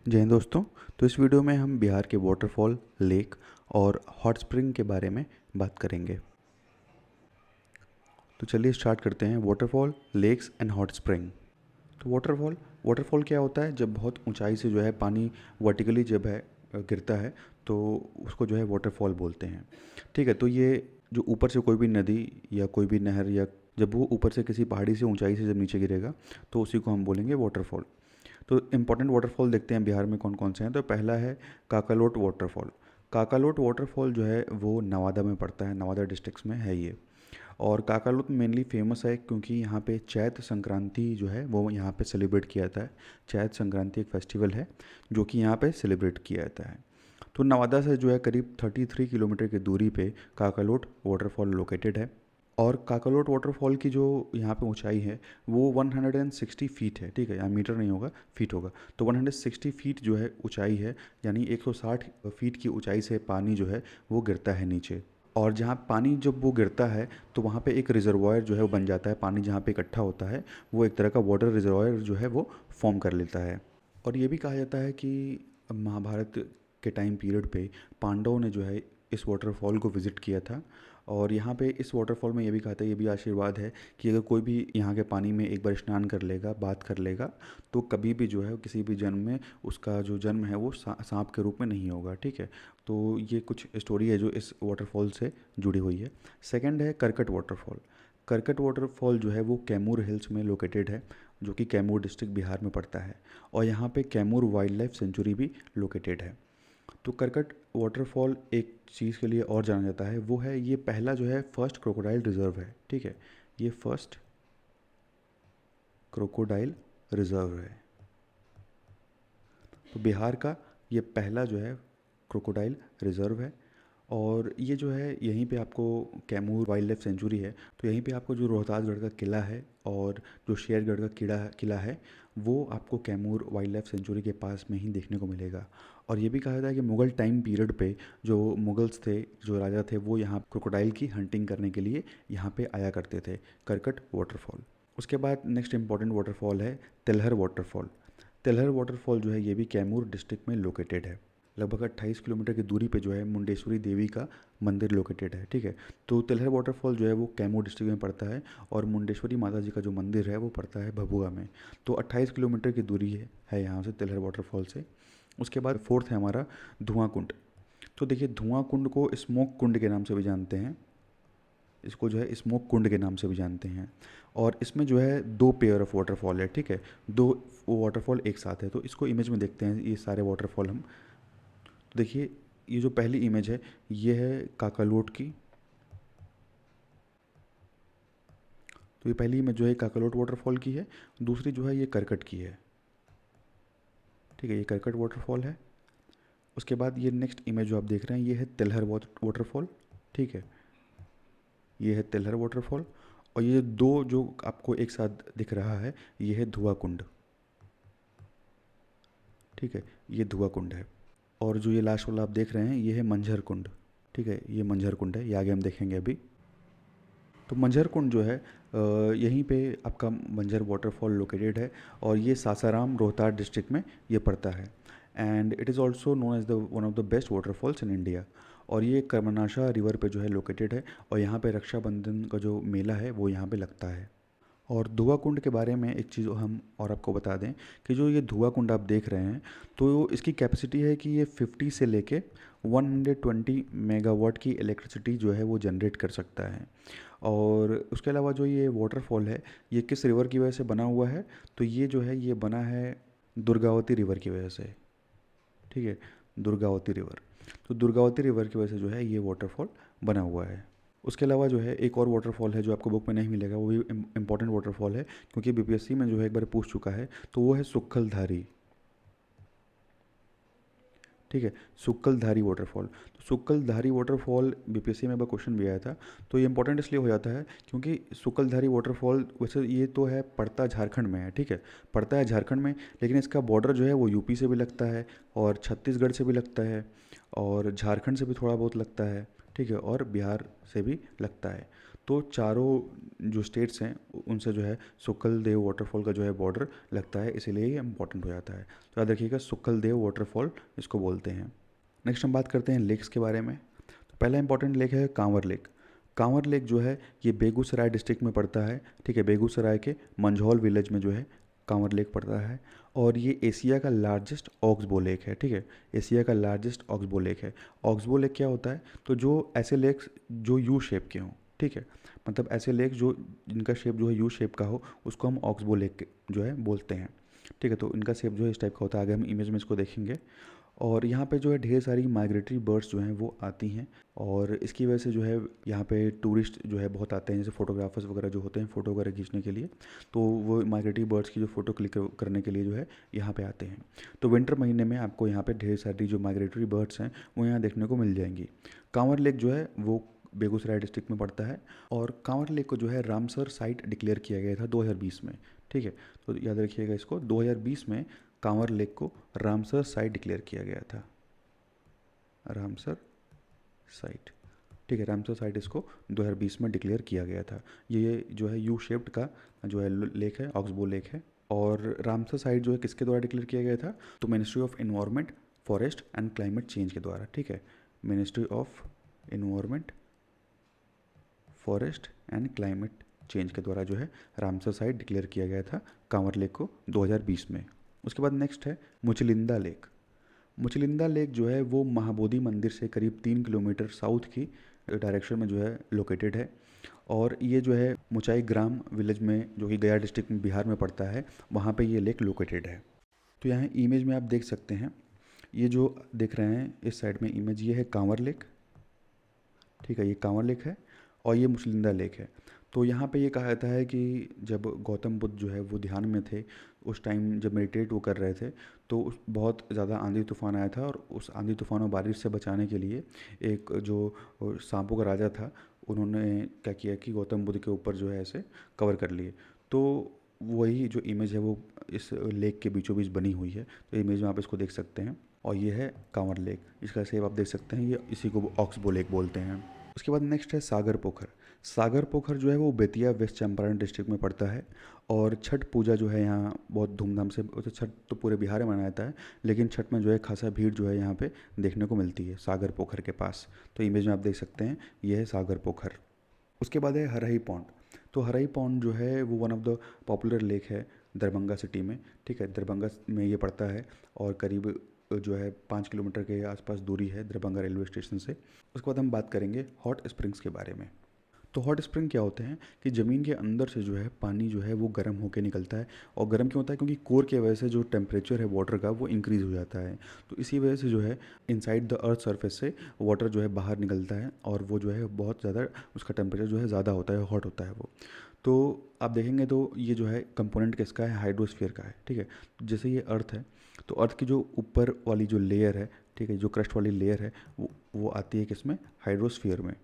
जय हिंद दोस्तों। तो इस वीडियो में हम बिहार के वाटरफॉल, लेक और हॉट स्प्रिंग के बारे में बात करेंगे। तो चलिए स्टार्ट करते हैं। Waterfall, lakes and hot spring. तो वाटरफॉल वाटरफॉल क्या होता है? जब बहुत ऊंचाई से जो है पानी वर्टिकली जब है गिरता है तो उसको जो है वाटरफॉल बोलते हैं। ठीक है, तो ये जो ऊपर से कोई भी नदी या कोई भी नहर या जब वो ऊपर से किसी पहाड़ी से ऊंचाई से जब नीचे गिरेगा तो उसी को हम बोलेंगे वाटरफॉल। तो इम्पॉर्टेंट वाटरफॉल देखते हैं बिहार में कौन कौन से हैं। तो पहला है काकालोट वाटरफॉल। काकालोट वाटरफॉल जो है वो नवादा में पड़ता है, नवादा डिस्ट्रिक्ट में है ये। और काकालोट मेनली फेमस है क्योंकि यहाँ पे चैत संक्रांति जो है वो यहाँ पे सेलिब्रेट किया जाता है। चैत संक्रांति एक फेस्टिवल है जो कि यहाँ पे सेलिब्रेट किया जाता है। तो नवादा से जो है करीब 33 किलोमीटर की दूरी पे काकालोट वाटरफॉल लोकेटेड है। और काकालोट वाटरफॉल की जो यहाँ पे ऊंचाई है वो 160 फीट है। ठीक है, यहाँ मीटर नहीं होगा, फीट होगा। तो 160 फीट जो है ऊंचाई है, यानी 160 फीट की ऊंचाई से पानी जो है वो गिरता है नीचे। और जहाँ पानी जब वो गिरता है तो वहाँ पे एक रिजर्वायर जो है वो बन जाता है। पानी जहाँ पे इकट्ठा होता है वो एक तरह का वाटर रिजर्वायर जो है वो फॉर्म कर लेता है। और ये भी कहा जाता है कि महाभारत के टाइम पीरियड पे पांडवों ने जो है इस वाटरफॉल को विज़िट किया था। और यहाँ पे इस वाटरफॉल में ये भी कहा था, ये भी आशीर्वाद है कि अगर कोई भी यहाँ के पानी में एक बार स्नान कर लेगा, बात कर लेगा, तो कभी भी जो है किसी भी जन्म में उसका जो जन्म है वो सांप के रूप में नहीं होगा। ठीक है, तो ये कुछ स्टोरी है जो इस वाटरफॉल से जुड़ी हुई है। सेकंड है करकट वाटरफॉल। करकट वाटरफॉल जो है वो कैमूर हिल्स में लोकेटेड है, जो कि कैमूर डिस्ट्रिक्ट बिहार में पड़ता है। और यहाँ पे कैमूर वाइल्ड लाइफ सेंचुरी भी लोकेटेड है। तो करकट वाटरफॉल एक चीज़ के लिए और जाना जाता है, वो है ये पहला जो है फर्स्ट क्रोकोडाइल रिजर्व है। ठीक है, ये फर्स्ट क्रोकोडाइल रिजर्व है। तो बिहार का ये पहला जो है क्रोकोडाइल रिजर्व है। और ये जो है यहीं पे आपको कैमूर वाइल्ड लाइफ सेंचुरी है, तो यहीं पे आपको जो रोहतासगढ़ का किला है और जो शेरगढ़ का किला है वो आपको कैमूर वाइल्ड लाइफ सेंचुरी के पास में ही देखने को मिलेगा। और ये भी कहा जाता है कि मुग़ल टाइम पीरियड पे जो मुग़ल्स थे, जो राजा थे, वो यहाँ क्रोकोडाइल की हंटिंग करने के लिए यहाँ पे आया करते थे। करकट वाटरफॉल। उसके बाद नेक्स्ट इंपॉर्टेंट वाटरफॉल है तिलहर वाटरफॉल। तिलहर वाटरफॉल जो है ये भी कैमूर डिस्ट्रिक्ट में लोकेटेड है। लगभग 28 किलोमीटर की दूरी पे जो है मुंडेश्वरी देवी का मंदिर लोकेटेड है। ठीक है, तो तिलहर वाटरफॉल जो है वो कैमूर डिस्ट्रिक्ट में पड़ता है और मुंडेश्वरी माता जी का जो मंदिर है वो पड़ता है भभुआ में। तो 28 किलोमीटर की दूरी है यहाँ से तिलहर वाटरफॉल से। उसके बाद फोर्थ है हमारा धुआं कुंड। तो देखिए, धुआं कुंड को स्मोक कुंड के नाम से भी जानते हैं, इसको जो है स्मोक कुंड के नाम से भी जानते हैं। और इसमें जो है दो पेयर ऑफ वाटरफॉल है। ठीक है, दो वाटरफॉल एक साथ है। तो इसको इमेज में देखते हैं ये सारे वाटरफॉल हम। तो देखिए, ये जो पहली इमेज है ये है काकालोट की। तो ये पहली इमेज जो है काकालोट वाटरफॉल की है। दूसरी जो है ये करकट की है। ठीक है, ये करकट वाटरफॉल है। उसके बाद ये नेक्स्ट इमेज जो आप देख रहे हैं ये है तिलहर वाटरफॉल। ठीक है, ये है तिलहर वाटरफॉल। और ये दो जो आपको एक साथ दिख रहा है ये है धुआं कुंड। ठीक है, ये धुआं कुंड है। और जो ये लास्ट वाला आप देख रहे हैं ये है मंझर कुंड। ठीक है, ये मंझर कुंड है, ये आगे हम देखेंगे अभी। तो मंझर कुंड जो है यहीं पे आपका मंझर वाटरफॉल लोकेटेड है और ये सासाराम रोहतास डिस्ट्रिक्ट में ये पड़ता है। And it is also known as the one of the best waterfalls in India. और ये कर्मनाशा रिवर पे जो है लोकेटेड है और यहाँ पे रक्षाबंधन का जो मेला है वो यहाँ पे लगता है। और धुआं कुंड के बारे में एक चीज़ हम और आपको बता दें कि जो ये धुआं कुंड आप देख रहे हैं तो इसकी कैपेसिटी है कि ये 50 से लेके 120 मेगावाट की इलेक्ट्रिसिटी जो है वो जनरेट कर सकता है। और उसके अलावा जो ये वाटरफॉल है ये किस रिवर की वजह से बना हुआ है? तो ये जो है ये बना है दुर्गावती रिवर की वजह से। ठीक है, दुर्गावती रिवर। तो दुर्गावती रिवर की वजह से जो है ये वाटरफॉल बना हुआ है। उसके अलावा जो है एक और वाटरफॉल है जो आपको बुक में नहीं मिलेगा, वो भी इम्पॉर्टेंट वाटरफॉल है क्योंकि बीपीएससी में जो है एक बार पूछ चुका है। तो वो है सुक्खलधारी। ठीक है, सुक्खलधारी वाटरफॉल। तो सुक्खलधारी वाटरफॉल बीपीएससी में एक बार क्वेश्चन भी आया था। तो ये इंपॉर्टेंट इसलिए हो जाता है क्योंकि सुक्खलधारी वाटरफॉल वैसे ये तो है पड़ता झारखंड में है। ठीक है, पड़ता है झारखंड में, लेकिन इसका बॉर्डर जो है वो यूपी से भी लगता है और छत्तीसगढ़ से भी लगता है और झारखंड से भी थोड़ा बहुत लगता है। ठीक है, और बिहार से भी लगता है। तो चारों जो स्टेट्स हैं उनसे जो है सुक्कल देव वाटरफॉल का जो है बॉर्डर लगता है, इसीलिए ये इम्पॉर्टेंट हो जाता है। तो याद रखिएगा, सुक्कल देव वाटरफॉल इसको बोलते हैं। नेक्स्ट हम बात करते हैं लेक्स के बारे में। तो पहला इंपॉर्टेंट लेक है कांवर लेक। कांवर लेक जो है ये बेगूसराय डिस्ट्रिक्ट में पड़ता है, ठीक है। बेगूसराय के मंझौल विलेज में जो है कांवर लेक पड़ता है, और ये एशिया का लार्जेस्ट ऑक्सबो लेक है, ठीक है। एशिया का लार्जेस्ट ऑक्सबो लेक है। ऑक्सबो लेक क्या होता है? तो जो ऐसे लेक्स जो यू शेप के हों, ठीक है, मतलब ऐसे लेक्स जो जिनका शेप जो है यू शेप का हो, उसको हम ऑक्सबो लेक जो है बोलते हैं, ठीक है। तो इनका शेप जो है इस टाइप का होता है, आगे हम इमेज में इसको देखेंगे। और यहाँ पे जो है ढेर सारी माइग्रेटरी बर्ड्स जो हैं वो आती हैं, और इसकी वजह से जो है यहाँ पे टूरिस्ट जो है बहुत आते हैं, जैसे फोटोग्राफर्स वगैरह जो होते हैं फ़ोटो वगैरह खींचने के लिए, तो वो माइग्रेटरी बर्ड्स की जो फ़ोटो क्लिक करने के लिए जो है यहाँ पे आते हैं। तो विंटर महीने में आपको यहाँ पे ढेर सारी जो माइग्रेटरी बर्ड्स हैं वो यहाँ देखने को मिल जाएंगी। कांवर लेक जो है वो बेगूसराय डिस्ट्रिक्ट में पड़ता है, और कांवर लेक को जो है रामसर साइट डिक्लेयर किया गया था 2020 में, ठीक है। तो याद रखिएगा इसको, 2020 में कांवर लेक को रामसर साइट डिक्लेयर किया गया था। रामसर साइट, ठीक है, रामसर साइट इसको 2020 में डिक्लेयर किया गया था। ये जो है यू शेप्ड का जो है लेक है, ऑक्सबो लेक है। और रामसर साइट जो है किसके द्वारा डिक्लेयर किया गया था? तो ministry of environment, forest and climate change के द्वारा, ठीक है। Ministry of environment, forest and climate change के द्वारा जो है रामसर साइट डिक्लेयर किया गया था कांवर लेक को 2020 में। उसके बाद नेक्स्ट है मुचलिंदा लेक। मुचलिंदा लेक जो है वो महाबोधि मंदिर से करीब 3 किलोमीटर साउथ की डायरेक्शन में जो है लोकेटेड है, और ये जो है मुचाई ग्राम विलेज में, जो कि गया डिस्ट्रिक्ट में बिहार में पड़ता है, वहाँ पे ये लेक लोकेटेड है। तो यहाँ इमेज में आप देख सकते हैं, ये जो देख रहे हैं इस साइड में इमेज, ये है कांवर लेक, ठीक है, ये कांवर लेक है, और ये मुचलिंदा लेक है। तो यहाँ पे ये कहा जाता है कि जब गौतम बुद्ध जो है वो ध्यान में थे, उस टाइम जब मेडिटेट वो कर रहे थे, तो बहुत ज़्यादा आंधी तूफान आया था, और उस आंधी तूफान और बारिश से बचाने के लिए एक जो सांपों का राजा था, उन्होंने क्या किया कि गौतम बुद्ध के ऊपर जो है ऐसे कवर कर लिए। तो वही जो इमेज है वो इस लेक के बीचों बीच बनी हुई है। तो इमेज में आप इसको देख सकते हैं, और ये है कांवर लेक, इसका शेप आप देख सकते हैं, ये इसी को ऑक्सबो लेक बोलते हैं। उसके बाद नेक्स्ट है सागर पोखर। सागर पोखर जो है वो बेतिया वेस्ट चंपारण डिस्ट्रिक्ट में पड़ता है, और छठ पूजा जो है यहाँ बहुत धूमधाम से, वैसे छठ तो पूरे बिहार में मनाया जाता है, लेकिन छठ में जो है खासा भीड़ जो है यहाँ पे देखने को मिलती है सागर पोखर के पास। तो इमेज में आप देख सकते हैं, ये है सागर पोखर। उसके बाद है हरही पौंड। तो हरही पौंड जो है वो one of the popular lake है दरभंगा सिटी में, ठीक है, दरभंगा में ये पड़ता है, और करीब जो है 5 किलोमीटर के आसपास दूरी है दरभंगा रेलवे स्टेशन से। उसके बाद हम बात करेंगे हॉट स्प्रिंग्स के बारे में। तो हॉट स्प्रिंग क्या होते हैं कि ज़मीन के अंदर से जो है पानी जो है वो गर्म होकर निकलता है, और गर्म क्यों होता है? क्योंकि कोर की वजह से जो टेम्परेचर है वाटर का वो इंक्रीज़ हो जाता है। तो इसी वजह से जो है इनसाइड द अर्थ सरफेस से वाटर जो है बाहर निकलता है, और वो जो है बहुत ज़्यादा उसका टेम्परेचर जो है ज़्यादा होता है, हॉट होता है वो। तो आप देखेंगे तो ये जो है कंपोनेंट किसका है? हाइड्रोस्फीयर का है, ठीक है। जैसे ये अर्थ है, तो अर्थ की जो ऊपर वाली जो लेयर है, ठीक है, जो क्रस्ट वाली लेयर है, वो आती है किसमें? हाइड्रोस्फीयर में।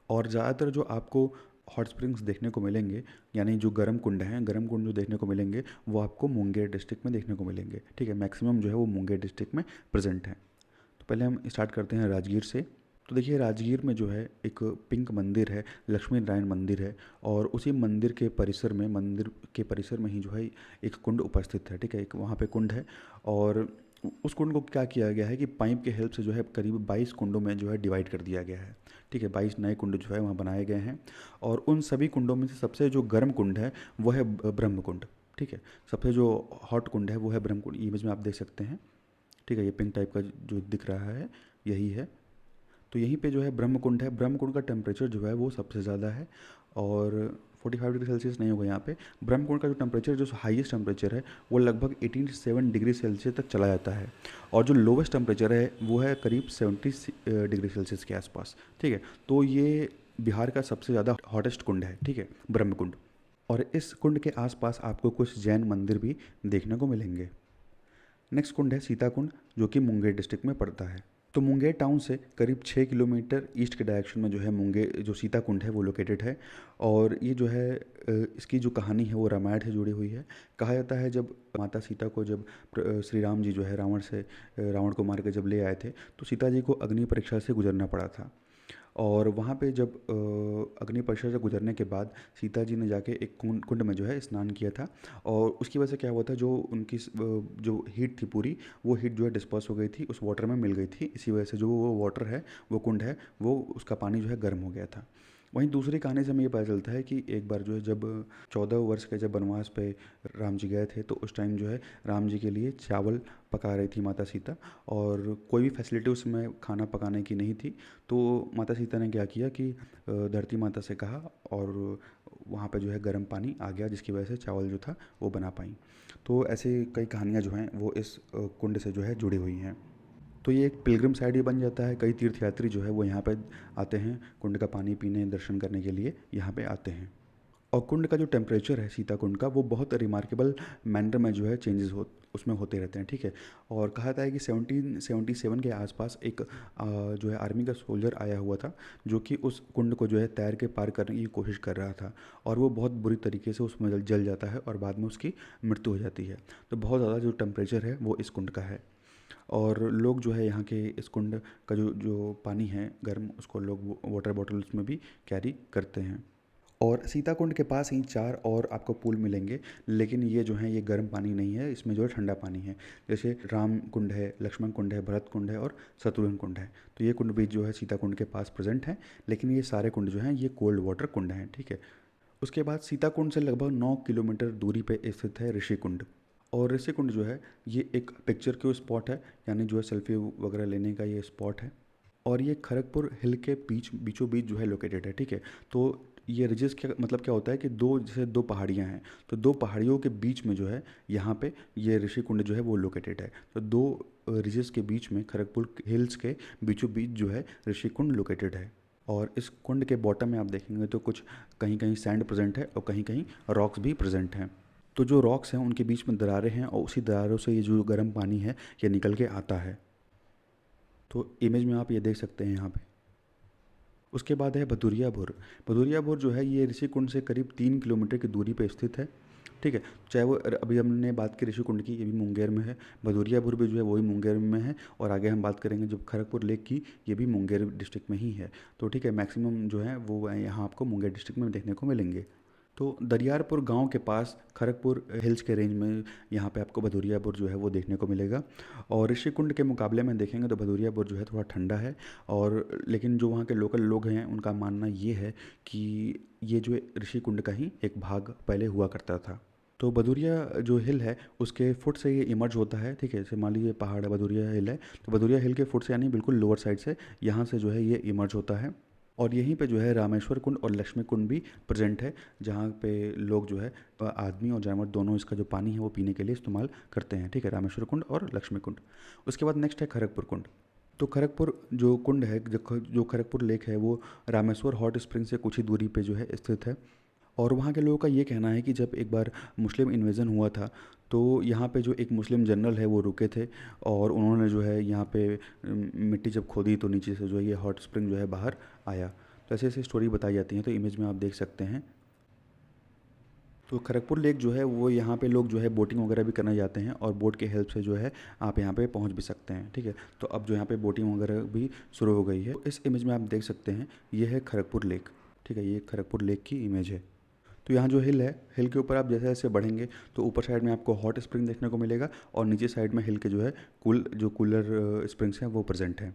और ज़्यादातर जो आपको हॉट स्प्रिंग्स देखने को मिलेंगे, यानी जो गर्म कुंड हैं, गर्म कुंड जो देखने को मिलेंगे वो आपको मुंगेर डिस्ट्रिक्ट में देखने को मिलेंगे, ठीक है। मैक्सिमम जो है वो मुंगेर डिस्ट्रिक्ट में प्रेजेंट हैं। तो पहले हम स्टार्ट करते हैं राजगीर से। तो देखिए राजगीर में जो है एक पिंक मंदिर है, लक्ष्मी नारायण मंदिर है, और उसी मंदिर के परिसर में ही जो है एक कुंड उपस्थित है, ठीक है। एक वहाँ पे कुंड है, और उस कुंड को क्या किया गया है कि पाइप के हेल्प से जो है करीब 22 कुंडों में जो है डिवाइड कर दिया गया है, ठीक है। 22 नए कुंड जो है वहाँ बनाए गए हैं, और उन सभी कुंडों में से सबसे जो गर्म कुंड है वो है ब्रह्म कुंड, ठीक है। सबसे जो हॉट कुंड है वो है ब्रह्म कुंड, इमेज में आप देख सकते हैं, ठीक है। ये पिंक टाइप का जो दिख रहा है यही है। तो यहीं पे जो है ब्रह्म कुंड है। ब्रह्म कुंड का टेम्परेचर जो है वो सबसे ज़्यादा है, और 45 डिग्री सेल्सियस नहीं होगा यहाँ पे। ब्रह्म कुंड का जो टेम्परेचर, जो हाईएस्ट टेम्परेचर है वो लगभग 87 डिग्री सेल्सियस तक चला जाता है, और जो लोवेस्ट टेम्परेचर है वो है करीब 70 डिग्री सेल्सियस के आसपास, ठीक है। तो ये बिहार का सबसे ज़्यादा हॉटेस्ट कुंड है, ठीक है, ब्रह्म कुंड। और इस कुंड के आसपास आपको कुछ जैन मंदिर भी देखने को मिलेंगे। नेक्स्ट कुंड है सीता कुंड, जो कि मुंगेर डिस्ट्रिक्ट में पड़ता है। तो मुंगेर टाउन से करीब 6 किलोमीटर ईस्ट के डायरेक्शन में जो है मुंगेर जो सीता कुंड है वो लोकेटेड है, और ये जो है इसकी जो कहानी है वो रामायण से जुड़ी हुई है। कहा जाता है जब माता सीता को जब श्री राम जी जो है रावण को मार के जब ले आए थे, तो सीता जी को अग्नि परीक्षा से गुजरना पड़ा था, और वहाँ पे जब अग्नि परीक्षा से गुजरने के बाद सीता जी ने जाके एक कुंड में जो है स्नान किया था, और उसकी वजह से क्या हुआ था, जो उनकी जो हीट थी पूरी, वो हीट जो है डिस्पर्स हो गई थी, उस वाटर में मिल गई थी। इसी वजह से जो वो वाटर है, वो कुंड है, वो उसका पानी जो है गर्म हो गया था। वहीं दूसरी कहानी से हमें ये पता चलता है कि एक बार जो है जब 14 वर्ष के जब वनवास पे राम जी गए थे, तो उस टाइम जो है राम जी के लिए चावल पका रही थी माता सीता, और कोई भी फैसिलिटी उसमें खाना पकाने की नहीं थी। तो माता सीता ने क्या किया कि धरती माता से कहा, और वहाँ पे जो है गर्म पानी आ गया, जिसकी वजह से चावल जो था वो बना पाई। तो ऐसे कई कहानियाँ जो हैं वो इस कुंड से जो है जुड़ी हुई हैं। तो ये एक पिलग्रिम साइट ही बन जाता है। कई तीर्थयात्री जो है वो यहाँ पे आते हैं, कुंड का पानी पीने, दर्शन करने के लिए यहाँ पे आते हैं। और कुंड का जो टेम्परेचर है सीता कुंड का, वो बहुत रिमार्केबल मैनर में जो है चेंजेस उसमें होते रहते हैं, ठीक है। और कहा जाता है कि 1777 के आसपास एक जो है आर्मी का सोल्जर आया हुआ था, जो कि उस कुंड को जो है तैर के पार करने की कोशिश कर रहा था, और वो बहुत बुरी तरीके से उसमें जल जाता है, और बाद में उसकी मृत्यु हो जाती है। तो बहुत ज़्यादा जो टेम्परेचर है वो इस कुंड का है। और लोग जो है यहाँ के इस कुंड का जो जो पानी है गर्म, उसको लोग वाटर बॉटल्स में भी कैरी करते हैं। और सीता कुंड के पास ही 4 और आपको पूल मिलेंगे, लेकिन ये जो है ये गर्म पानी नहीं है, इसमें जो है ठंडा पानी है। जैसे राम कुंड है, लक्ष्मण कुंड है, भरत कुंड है, और शत्रुघ्न कुंड है। तो ये कुंड भी जो है सीता कुंड के पास प्रेजेंट है, लेकिन ये सारे कुंड जो हैं ये कोल्ड वाटर कुंड हैं, ठीक है। उसके बाद सीता कुंड से लगभग 9 किलोमीटर दूरी पे स्थित है ऋषि कुंड। और ऋषि कुंड जो है ये एक पिक्चर क्यू स्पॉट है, यानी जो है सेल्फी वगैरह लेने का ये स्पॉट है। और ये खड़गपुर हिल के बीचों बीच जो है लोकेटेड है, ठीक है। तो ये रिजेस क्या मतलब क्या होता है कि दो, जैसे दो पहाड़ियाँ हैं, तो दो पहाड़ियों के बीच में जो है यहाँ पे ये ऋषि कुंड जो है वो लोकेटेड है। तो दो रिजेस के बीच में, खड़गपुर हिल्स के बीचों बीच जो है ऋषि कुंड लोकेटेड है। और इस कुंड के बॉटम में आप देखेंगे तो कुछ कहीं कहीं सैंड प्रेजेंट है, और कहीं कहीं रॉक्स भी प्रेजेंट हैं। तो जो रॉक्स हैं उनके बीच में दरारें हैं, और उसी दरारों से ये जो गर्म पानी है ये निकल के आता है। तो इमेज में आप ये देख सकते हैं यहाँ पे। उसके बाद है भदुरियापुर। भदुरियापुर जो है ये ऋषि कुंड से करीब 3 किलोमीटर की दूरी पर स्थित है, ठीक है। चाहे वो अभी हमने बात की ऋषि कुंड की, ये भी मुंगेर में है। भदुरियापुर भी जो है वही मुंगेर में है, और आगे हम बात करेंगे जब खड़गपुर लेक की, ये भी मुंगेर डिस्ट्रिक्ट में ही है। तो ठीक है, मैक्सिमम जो है वो यहाँ आपको मुंगेर डिस्ट्रिक्ट में देखने को मिलेंगे। तो दरियारपुर गांव के पास खड़गपुर हिल्स के रेंज में यहाँ पे आपको भदुरियापुर जो है वो देखने को मिलेगा। और ऋषिकुंड के मुकाबले में देखेंगे तो भदुरियापुर जो है थोड़ा ठंडा है, और लेकिन जो वहाँ के लोकल लोग हैं उनका मानना ये है कि ये जो ऋषिकुंड का ही एक भाग पहले हुआ करता था। तो भदुरिया जो हिल है उसके फुट से ये इमर्ज होता है, ठीक है। जैसे मान लीजिए पहाड़ है, भदुरिया हिल है, तो भदुरिया हिल के फुट से यानी बिल्कुल लोअर साइड से यहाँ से जो है ये इमर्ज होता है। और यहीं पे जो है रामेश्वर कुंड और लक्ष्मी कुंड भी प्रेजेंट है, जहाँ पे लोग जो है आदमी और जानवर दोनों इसका जो पानी है वो पीने के लिए इस्तेमाल करते हैं, ठीक है। रामेश्वर कुंड और लक्ष्मी कुंड। उसके बाद नेक्स्ट है खड़गपुर कुंड। तो खड़गपुर जो कुंड है, जो खड़गपुर लेक है, वो रामेश्वर हॉट स्प्रिंग से कुछ ही दूरी पे जो है स्थित है। और वहाँ के लोगों का ये कहना है कि जब एक बार मुस्लिम इन्वेजन हुआ था, तो यहाँ पे जो एक मुस्लिम जनरल है वो रुके थे, और उन्होंने जो है यहाँ पे मिट्टी जब खोदी तो नीचे से जो है ये हॉट स्प्रिंग जो है बाहर आया। तो ऐसे ऐसे स्टोरी बताई जाती हैं, तो इमेज में आप देख सकते हैं। तो खड़गपुर लेक जो है वो यहाँ पे लोग जो है बोटिंग वगैरह भी करने जाते हैं, और बोट के हेल्प से जो है आप यहाँ पे पहुँच भी सकते हैं, ठीक है। तो अब जो यहाँ पे बोटिंग वगैरह भी शुरू हो गई है। तो इस इमेज में आप देख सकते हैं ये है खड़गपुर लेक, ठीक है। ये खड़गपुर लेक की इमेज है। तो यहाँ जो हिल है, हिल के ऊपर आप जैसे जैसे बढ़ेंगे तो ऊपर साइड में आपको हॉट स्प्रिंग देखने को मिलेगा, और नीचे साइड में हिल के जो है कूलर स्प्रिंग्स हैं वो प्रेजेंट हैं।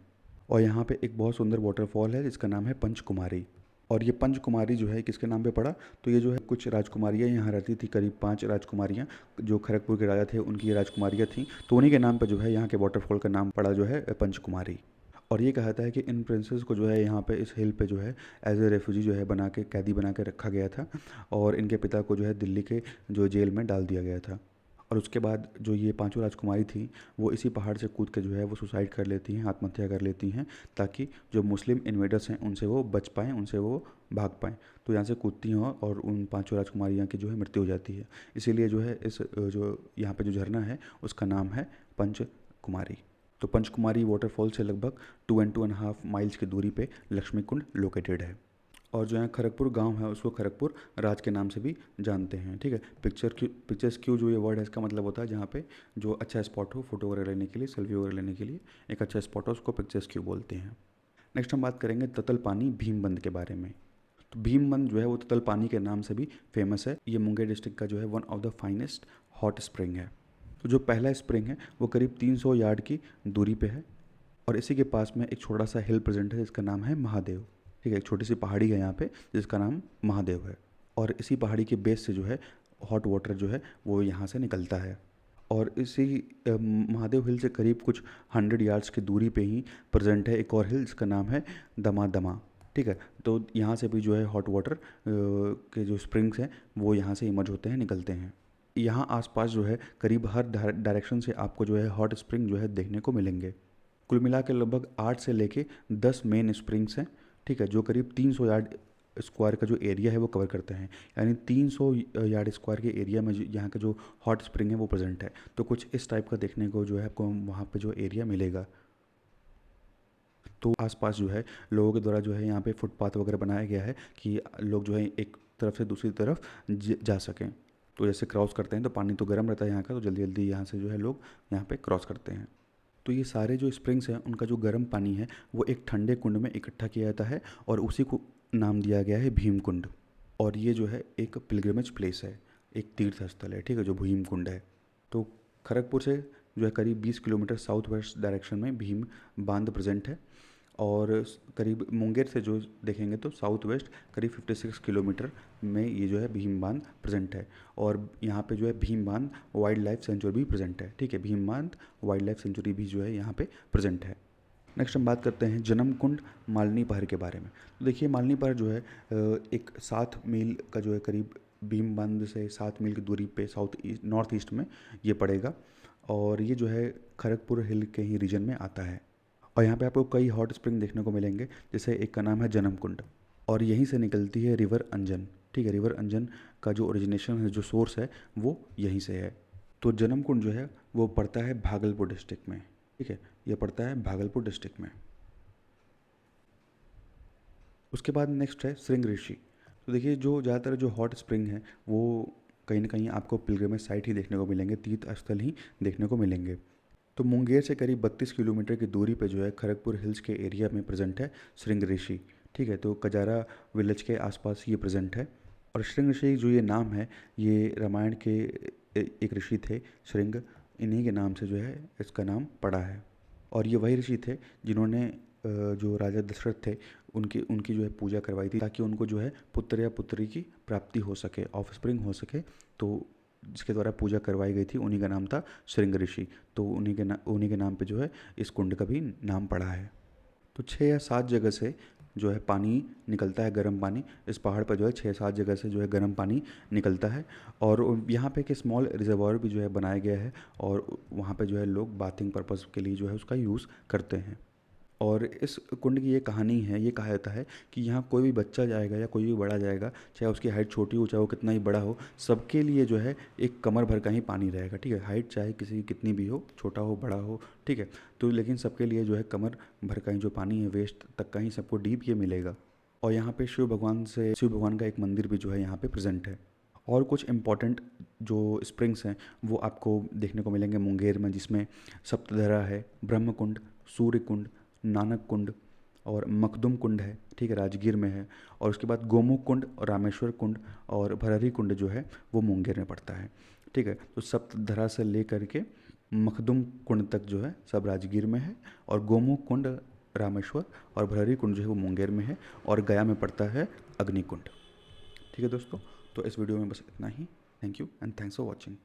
और यहाँ पे एक बहुत सुंदर वाटरफॉल है जिसका नाम है पंचकुमारी। और ये पंचकुमारी जो है किसके नाम पे पड़ा, तो ये जो है कुछ राजकुमारियाँ यहाँ रहती थी, करीब 5 राजकुमारियाँ, जो खड़गपुर के राजा थे उनकी ये राजकुमारियाँ थीं। तो उन्हीं के नाम पर जो है यहाँ के वाटरफॉल का नाम पड़ा जो है पंचकुमारी। और ये कहा था है कि इन प्रिंसेस को जो है यहाँ पे इस हिल पे जो है एज ए रेफ्यूजी जो है बना के, कैदी बना के रखा गया था, और इनके पिता को जो है दिल्ली के जो जेल में डाल दिया गया था। और उसके बाद जो ये पांचों राजकुमारी थी वो इसी पहाड़ से कूद के जो है वो सुसाइड कर लेती हैं, आत्महत्या कर लेती हैं, ताकि जो मुस्लिम इन्वेडर्स हैं उनसे वो बच पाएँ, उनसे वो भाग पाएँ। तो यहाँ से कूदती हैं और उन पांचों राजकुमारियाँ की जो है मृत्यु हो जाती है। इसीलिए जो है इस जो यहाँ पे जो झरना है उसका नाम है पंचकुमारी। तो पंचकुमारी वाटरफॉल से लगभग 2.5 माइल्स की दूरी पे लक्ष्मी कुंड लोकेटेड है। और जो यहाँ खड़गपुर गांव है उसको खड़गपुर राज के नाम से भी जानते हैं, ठीक है। पिक्चर्स क्यू जो ये वर्ड है इसका मतलब होता है जहाँ पे जो अच्छा स्पॉट हो फोटो वगैरह लेने के लिए, सेल्फी वगैरह लेने के लिए एक अच्छा स्पॉट हो, उसको पिक्चर्स क्यू बोलते हैं। नेक्स्ट हम बात करेंगे ततल पानी भीमबंध के बारे में। तो भीमबंध जो है वो ततल पानी के नाम से भी फेमस है। ये मुंगेर डिस्ट्रिक्ट का जो है one of the finest hot spring है। तो जो पहला स्प्रिंग है वो करीब 300 यार्ड की दूरी पे है और इसी के पास में एक छोटा सा हिल प्रेजेंट है जिसका नाम है महादेव। ठीक है, एक छोटी सी पहाड़ी है यहाँ पे जिसका नाम महादेव है और इसी पहाड़ी के बेस से जो है हॉट वाटर जो है वो यहाँ से निकलता है। और इसी महादेव हिल से करीब कुछ 100 यार्ड्स की दूरी पे ही प्रेजेंट है एक और हिल जिसका नाम है दमा दमा। ठीक है, तो यहाँ से भी जो है हॉट वाटर के जो स्प्रिंग्स हैं वो यहाँ से इमर्ज होते हैं, निकलते हैं। यहाँ आसपास जो है करीब हर डायरेक्शन से आपको जो है हॉट स्प्रिंग जो है देखने को मिलेंगे। कुल मिला के लगभग 8 से लेके 10 मेन स्प्रिंग्स हैं। ठीक है, जो करीब 300 यार्ड स्क्वायर का जो एरिया है वो कवर करते हैं, यानी 300 यार्ड स्क्वायर के एरिया में यहाँ का जो हॉट स्प्रिंग है वो प्रेजेंट है। तो कुछ इस टाइप का देखने को जो है आपको वहाँ पे जो एरिया मिलेगा। तो आसपास जो है लोगों के द्वारा जो है यहाँ पे फुटपाथ वगैरह बनाया गया है कि लोग जो है एक तरफ से दूसरी तरफ जा सकें। तो जैसे क्रॉस करते हैं तो पानी तो गर्म रहता है यहाँ का, तो जल्दी जल्दी यहाँ से जो है लोग यहाँ पे क्रॉस करते हैं। तो ये सारे जो स्प्रिंग्स हैं उनका जो गर्म पानी है वो एक ठंडे कुंड में इकट्ठा किया जाता है और उसी को नाम दिया गया है भीम कुंड। और ये जो है एक पिलग्रिमेज प्लेस है, एक तीर्थ स्थल है। ठीक है, जो भीम कुंड है। तो खड़गपुर से जो है करीब 20 किलोमीटर साउथ वेस्ट डायरेक्शन में भीम बांध प्रेजेंट है और करीब मुंगेर से जो देखेंगे तो साउथ वेस्ट करीब 56 किलोमीटर में ये जो है भीम बांध प्रेजेंट है। और यहाँ पे जो है भीम बांध वाइल्ड लाइफ सेंचुरी भी प्रेजेंट है। ठीक है, भीम बांध वाइल्ड लाइफ सेंचुरी भी जो है यहाँ पे प्रेजेंट है। नेक्स्ट हम बात करते हैं जन्म कुंड मालनी पहर के बारे में। तो देखिए मालनी पहर जो है एक 7 मील का जो है करीब भीम बांध से 7 मील की दूरी पे नॉर्थ ईस्ट में ये पड़ेगा और ये जो है खड़गपुर हिल के ही रीजन में आता है। और यहाँ पे आपको कई हॉट स्प्रिंग देखने को मिलेंगे, जैसे एक का नाम है जन्म कुंड और यहीं से निकलती है रिवर अंजन। ठीक है, रिवर अंजन का जो ओरिजिनेशन है, जो सोर्स है वो यहीं से है। तो जन्म कुंड जो है वो पड़ता है भागलपुर डिस्ट्रिक्ट में। ठीक है, ये पड़ता है भागलपुर डिस्ट्रिक्ट में। उसके बाद नेक्स्ट है श्रृंग ऋषि। तो देखिए जो ज़्यादातर जो हॉट स्प्रिंग है वो कहीं ना कहीं आपको पिलग्रिमेज साइट ही देखने को मिलेंगे, तीर्थ स्थल ही देखने को मिलेंगे। तो मुंगेर से करीब 32 किलोमीटर की दूरी पे जो है खड़गपुर हिल्स के एरिया में प्रेजेंट है श्रृंग ऋषि। ठीक है, तो कजारा विलेज के आसपास ये प्रेजेंट है। और श्रृंग ऋषि जो ये नाम है ये रामायण के एक ऋषि थे श्रृंग, इन्हीं के नाम से जो है इसका नाम पड़ा है। और ये वही ऋषि थे जिन्होंने जो राजा दशरथ थे उनकी उनकी जो है पूजा करवाई थी ताकि उनको जो है पुत्र या पुत्री की प्राप्ति हो सके, ऑफस्प्रिंग हो सके। तो जिसके द्वारा पूजा करवाई गई थी उन्हीं का नाम था श्रृंग ऋषि। तो उन्हीं के नाम पे जो है इस कुंड का भी नाम पड़ा है। तो 6 या 7 जगह से जो है पानी निकलता है, गर्म पानी। इस पहाड़ पर जो है 6-7 जगह से जो है गर्म पानी निकलता है और यहाँ पे एक स्मॉल रिजर्वायर भी जो है बनाया गया है और वहाँ पे जो है लोग बाथिंग पर्पज़ के लिए जो है उसका यूज़ करते हैं। और इस कुंड की ये कहानी है, ये कहा जाता है कि यहाँ कोई भी बच्चा जाएगा या कोई भी बड़ा जाएगा, चाहे उसकी हाइट छोटी हो चाहे वो कितना ही बड़ा हो, सबके लिए जो है एक कमर भर का ही पानी रहेगा। ठीक है, हाइट चाहे किसी की कितनी भी हो, छोटा हो बड़ा हो, ठीक है, तो लेकिन सबके लिए जो है कमर भर का ही जो पानी है वेस्ट तक का ही सबको डीप ये मिलेगा। और यहाँ पे शिव भगवान का एक मंदिर भी जो है यहाँ पे प्रेजेंट है। और कुछ इम्पॉर्टेंट जो स्प्रिंग्स हैं वो आपको देखने को मिलेंगे मुंगेर में, जिसमें सप्तधरा है, ब्रह्म कुंड, सूर्य कुंड, नानक कुंड और मखदुम कुंड है। ठीक है, राजगीर में है। और उसके बाद गोमुख कुंड और रामेश्वर कुंड और भररी कुंड जो है वो मुंगेर में पड़ता है। ठीक है, तो सप्तधरा से ले करके मखदुम कुंड तक जो है सब राजगीर में है और गोमुख कुंड, रामेश्वर और भररी कुंड जो है वो मुंगेर में है और गया में पड़ता है अग्नि कुंड। ठीक है दोस्तों, तो इस वीडियो में बस इतना ही। Thank you and thanks for watching.